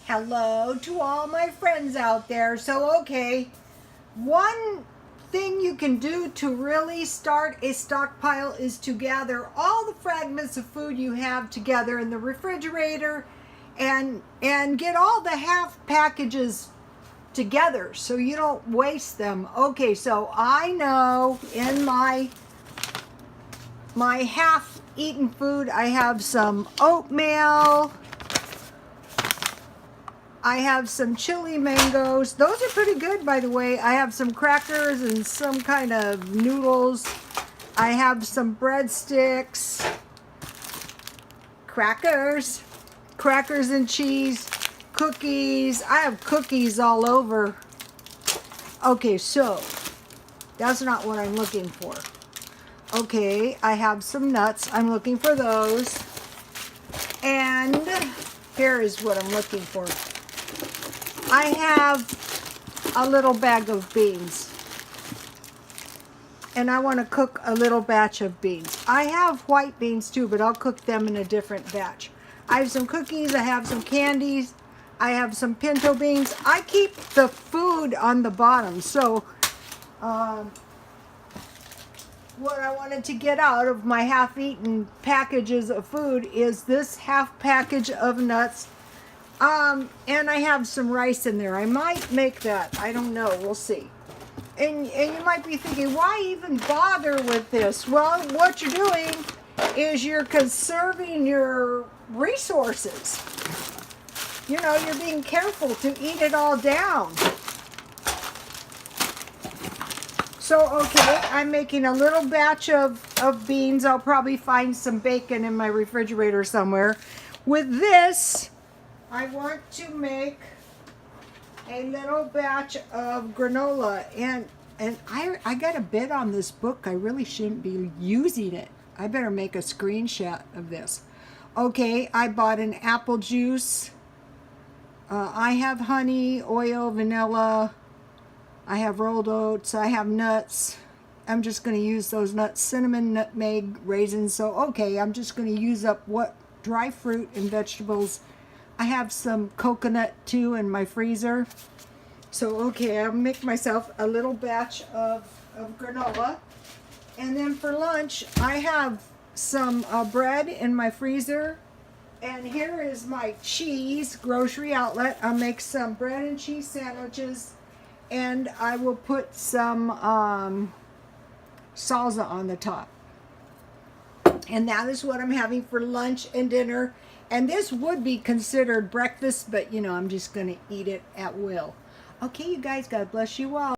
Hello to all my friends out there. So, okay, one thing you can do to really start a stockpile is to gather all the fragments of food you have together in the refrigerator and get all the half packages together so you don't waste them. Okay, so I know in my half eaten food I have some oatmeal, I have some chili mangoes. Those are pretty good, by the way. I have some crackers and some kind of noodles. I have some breadsticks, crackers and cheese, cookies. I have cookies all over. Okay, so that's not what I'm looking for. Okay, I have some nuts. I'm looking for those. And here is what I'm looking for. I have a little bag of beans, and I want to cook a little batch of beans. I have white beans too, but I'll cook them in a different batch. I have some cookies, I have some candies, I have some pinto beans. I keep the food on the bottom, so what I wanted to get out of my half-eaten packages of food is this half package of nuts. And I have some rice in there. I might make that. I don't know. We'll see. And you might be thinking, why even bother with this? Well, what you're doing is you're conserving your resources. You know, you're being careful to eat it all down. So, okay, I'm making a little batch of beans. I'll probably find some bacon in my refrigerator somewhere. With this, I want to make a little batch of granola, and I got a bid on this book. I really shouldn't be using it. I better make a screenshot of this. Okay, I bought an apple juice. I have honey, oil, vanilla. I have rolled oats. I have nuts. I'm just going to use those nuts, cinnamon, nutmeg, raisins. So, okay, I'm just going to use up what dry fruit and vegetables. I have some coconut too in my freezer. So, okay, I'll make myself a little batch of granola. And then for lunch, I have some bread in my freezer. And here is my cheese, grocery outlet. I'll make some bread and cheese sandwiches. And I will put some salsa on the top. And that is what I'm having for lunch and dinner. And this would be considered breakfast, but you know, I'm just going to eat it at will. Okay, you guys, God bless you all.